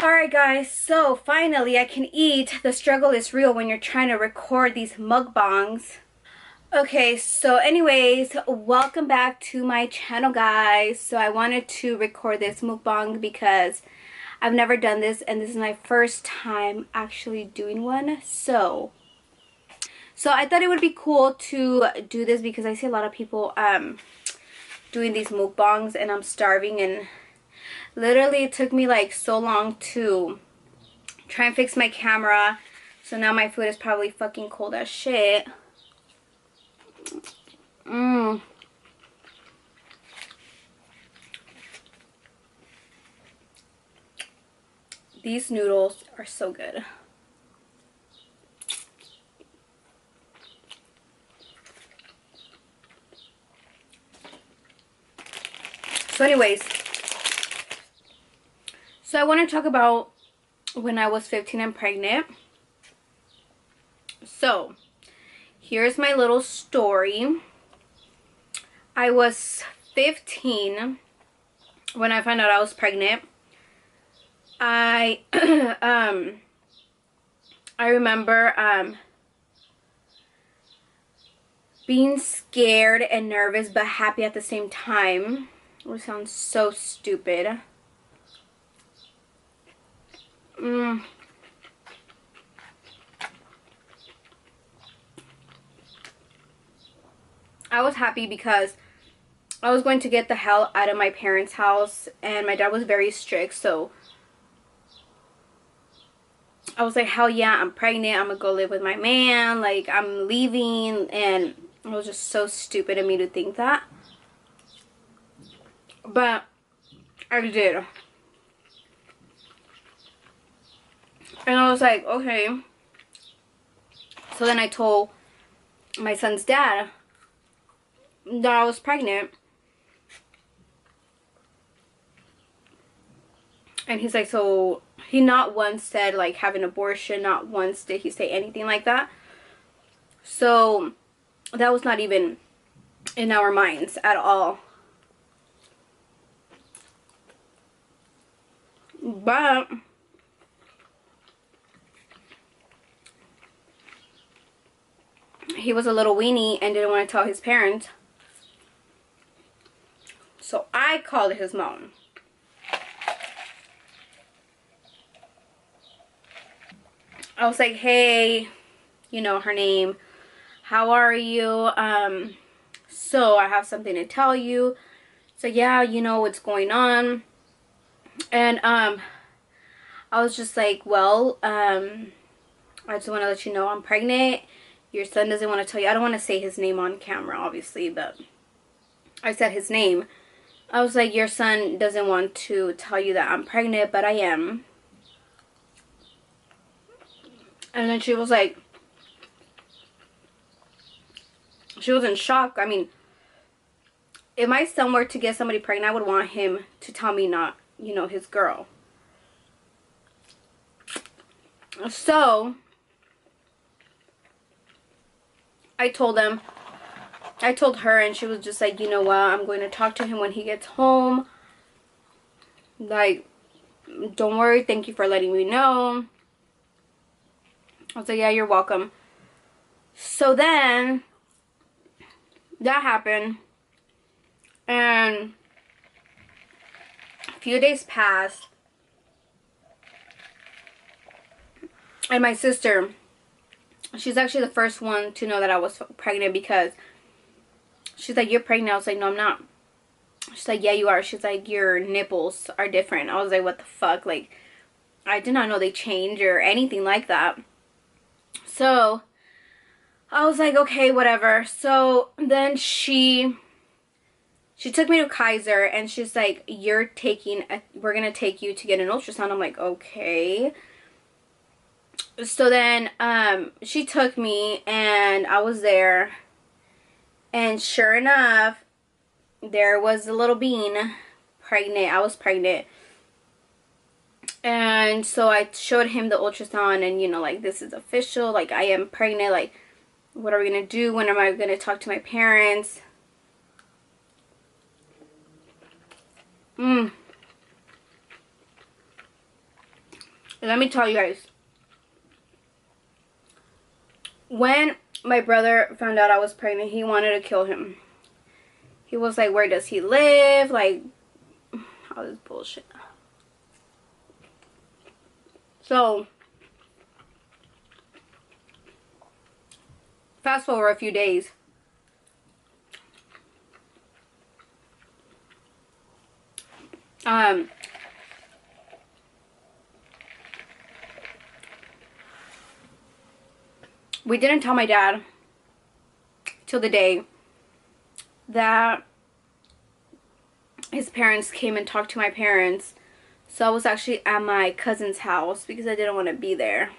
Alright guys, so finally I can eat. The struggle is real when you're trying to record these mukbangs. Okay, so anyways, welcome back to my channel guys. So I wanted to record this mukbang because I've never done this and this is my first time actually doing one. So I thought it would be cool to do this because I see a lot of people doing these mukbangs and I'm starving, and literally it took me like so long to try and fix my camera. So now my food is probably fucking cold as shit. These noodles are so good. So anyways, so I want to talk about when I was 15 and pregnant. So here's my little story. I was 15 when I found out I was pregnant. I remember being scared and nervous but happy at the same time. It sounds so stupid. I was happy because I was going to get the hell out of my parents' house, and my dad was very strict, so I was like, hell yeah, I'm pregnant, I'm gonna go live with my man, like I'm leaving. And it was just so stupid of me to think that, but I did. And I was like, okay. So then I told my son's dad that I was pregnant. And he's like, so he not once said like have an abortion, not once did he say anything like that. So that was not even in our minds at all. But he was a little weenie and didn't want to tell his parents. So I called his mom. I was like, hey, you know her name, how are you? So I have something to tell you. So yeah, you know what's going on. And I was just like, well, I just want to let you know I'm pregnant. Your son doesn't want to tell you. I don't want to say his name on camera, obviously, but I said his name. I was like, your son doesn't want to tell you that I'm pregnant, but I am. And then she was like, she was in shock. I mean, if my son were to get somebody pregnant, I would want him to tell me, not, you know, his girl. So I told her, and she was just like, you know what, I'm going to talk to him when he gets home. Like, don't worry, thank you for letting me know. I was like, yeah, you're welcome. So then that happened, and a few days passed, and my sister, she's actually the first one to know that I was pregnant, because she's like, you're pregnant. I was like, no, I'm not. She's like, yeah, you are. She's like, your nipples are different. I was like, what the fuck? Like, I did not know they change or anything like that. So I was like, okay, whatever. So then she took me to Kaiser, and she's like, we're gonna take you to get an ultrasound. I'm like, okay. So then she took me, and I was there, and sure enough, there was a little bean pregnant. I was pregnant. And so I showed him the ultrasound, and you know, like, this is official, like I am pregnant, like what are we gonna do? When am I gonna talk to my parents? Let me tell you guys. When my brother found out I was pregnant, he wanted to kill him. He was like, where does he live? Like, all this bullshit. So, fast forward a few days. We didn't tell my dad till the day that his parents came and talked to my parents. So I was actually at my cousin's house because I didn't want to be there,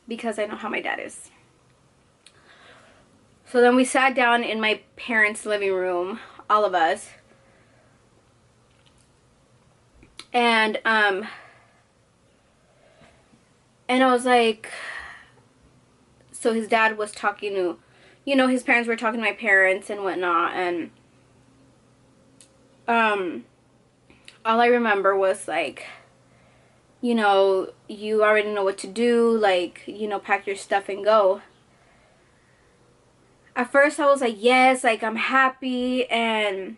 because I know how my dad is. So then we sat down in my parents' living room, all of us. And I was like, so his dad was talking to, you know, his parents were talking to my parents and whatnot, and all I remember was like, you know, you already know what to do, like, you know, pack your stuff and go. At first I was like, yes, like, I'm happy, and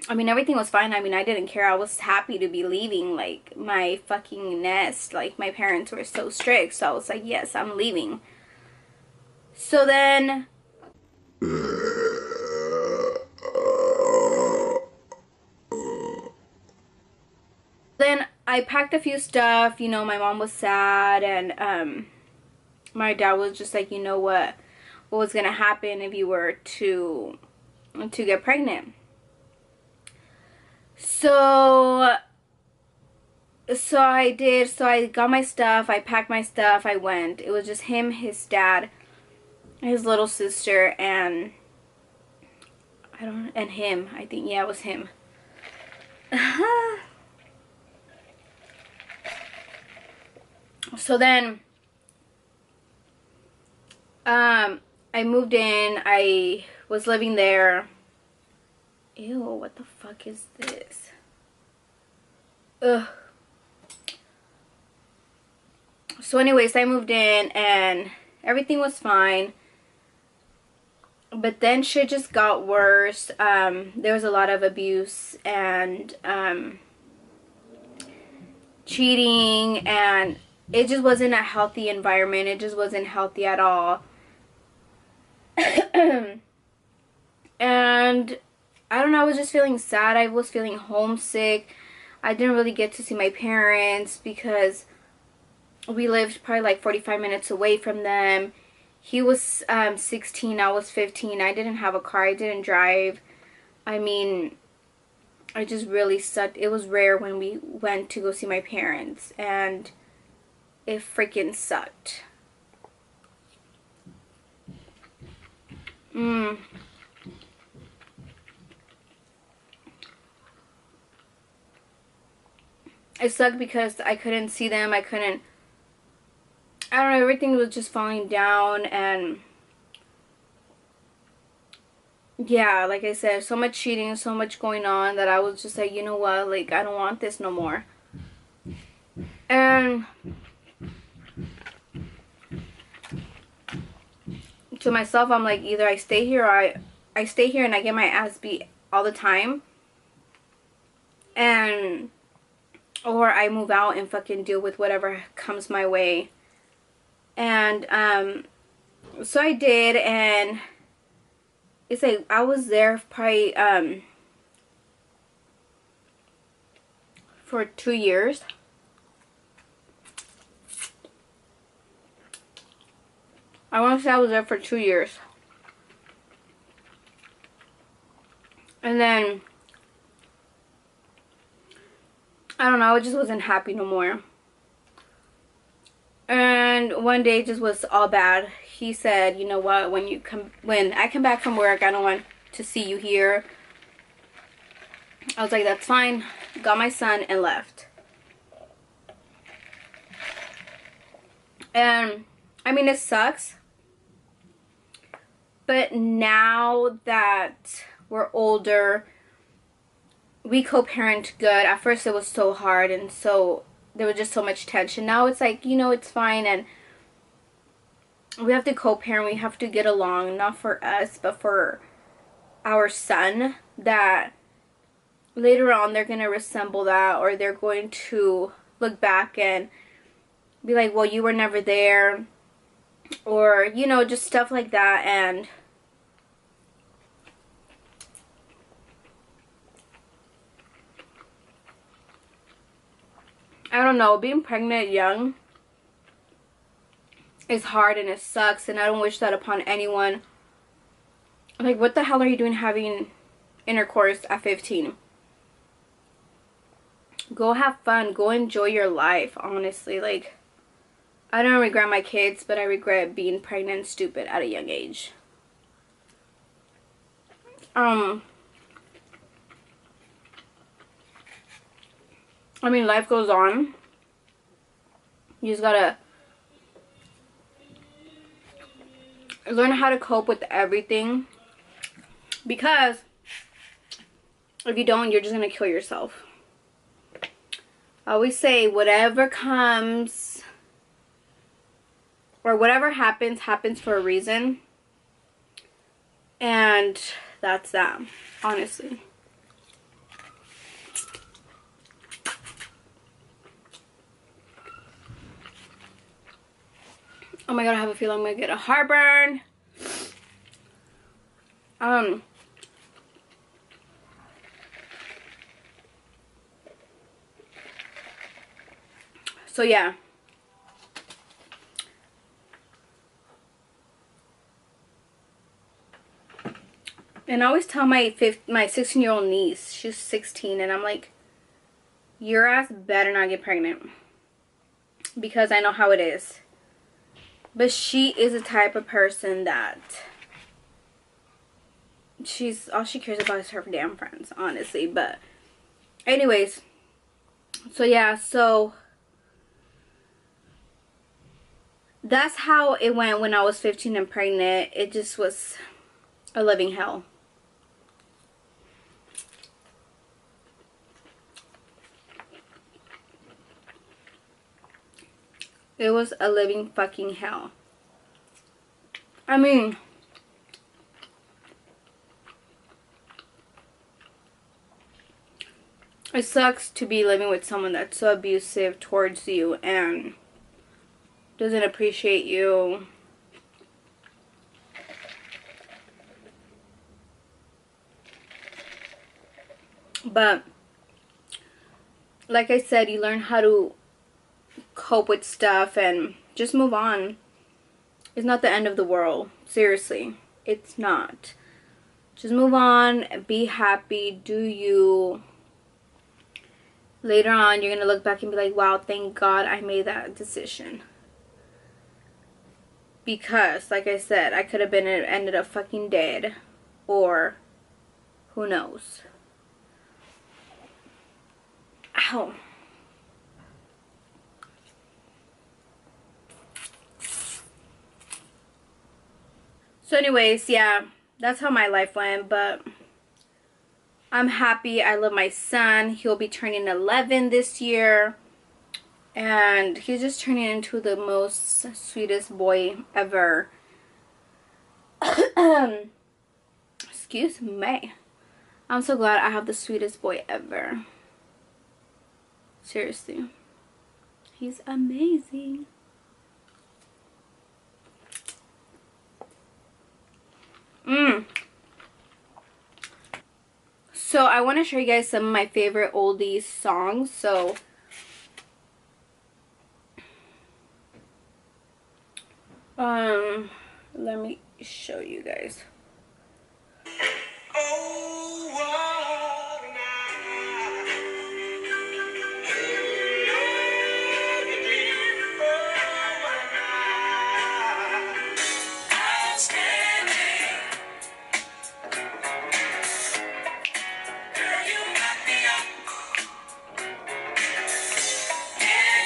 I mean, everything was fine. I mean, I didn't care. I was happy to be leaving, like, my fucking nest. Like, my parents were so strict, so I was like, yes, I'm leaving. So then I packed a few stuff. You know, my mom was sad, and my dad was just like, you know what was gonna happen if you were to get pregnant. So I did. So I got my stuff, I packed my stuff, I went. It was just him, his dad, his little sister, and him. I think, yeah, it was him. So then I moved in. I was living there. Ew, what the fuck is this? Ugh. So anyways, I moved in and everything was fine. But then shit just got worse. There was a lot of abuse and cheating, and it just wasn't a healthy environment. It just wasn't healthy at all. And I don't know, I was just feeling sad. I was feeling homesick. I didn't really get to see my parents because we lived probably like 45 minutes away from them. He was 16, I was 15. I didn't have a car. I didn't drive. I mean, I just really sucked. It was rare when we went to go see my parents, and it freaking sucked. It sucked because I couldn't see them. I don't know, everything was just falling down, and yeah, like I said, so much cheating, so much going on that I was just like, you know what, like, I don't want this no more. And to myself, I'm like, either I stay here or I stay here and I get my ass beat all the time, or I move out and fucking deal with whatever comes my way. And so I did, and it's like I was there probably for 2 years. I want to say I was there for 2 years. And then I don't know, I just wasn't happy no more. And one day it just was all bad. He said, you know what, when I come back from work, I don't want to see you here. I was like, that's fine. Got my son and left. And I mean, it sucks. But now that we're older, we co-parent good. At first it was so hard and so there was just so much tension. Now it's like, you know, it's fine, and we have to co-parent. We have to get along, not for us, but for our son, that later on they're going to resemble that, or they're going to look back and be like, well, you were never there, or, you know, just stuff like that. And I don't know, being pregnant young is hard and it sucks, and I don't wish that upon anyone. Like, what the hell are you doing having intercourse at 15? Go have fun. Go enjoy your life, honestly. Like, I don't regret my kids, but I regret being pregnant and stupid at a young age. I mean, life goes on. You just gotta learn how to cope with everything, because if you don't, you're just gonna kill yourself. I always say, whatever comes or whatever happens, happens for a reason. And that's that, honestly. Oh my god, I have a feeling I'm gonna get a heartburn. So yeah. And I always tell my 16-year-old niece, she's 16, and I'm like, your ass better not get pregnant, because I know how it is. But she is the type of person that all she cares about is her damn friends, honestly. But anyways, so yeah, so that's how it went when I was 15 and pregnant. It just was a living hell. It was a living fucking hell. I mean, it sucks to be living with someone that's so abusive towards you and doesn't appreciate you. But like I said, you learn how to cope with stuff and just move on. It's not the end of the world. Seriously, it's not. Just move on, be happy, do you. Later on, you're gonna look back and be like, wow, thank God I made that decision. Because, like I said, I could have ended up fucking dead, or who knows. Ow. So anyways, yeah, that's how my life went, but I'm happy. I love my son. He'll be turning 11 this year, and he's just turning into the most sweetest boy ever. Excuse me. I'm so glad I have the sweetest boy ever. Seriously. He's amazing. So I want to show you guys some of my favorite oldies songs. So let me show you guys. Oh, what a night. Oh, what a night. Outstanding. Girl, you knock me up.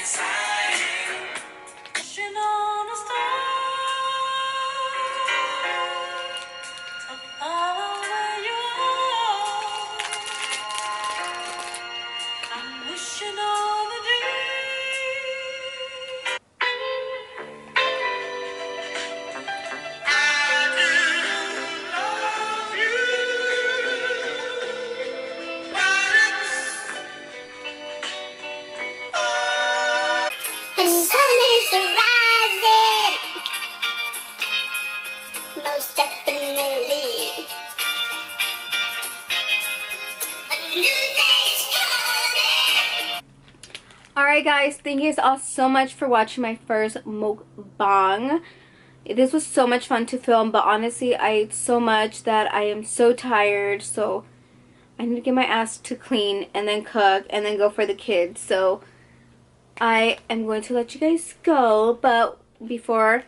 Exciting. Pushing on a star. To follow where you are. Alright guys, thank you guys all so much for watching my first mukbang. This was so much fun to film, but honestly I ate so much that I am so tired, so I need to get my ass to clean and then cook and then go for the kids. So I am going to let you guys go, but before,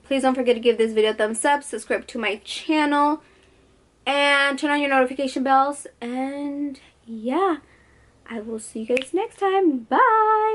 please don't forget to give this video a thumbs up, subscribe to my channel, and turn on your notification bells. And yeah, I will see you guys next time. Bye!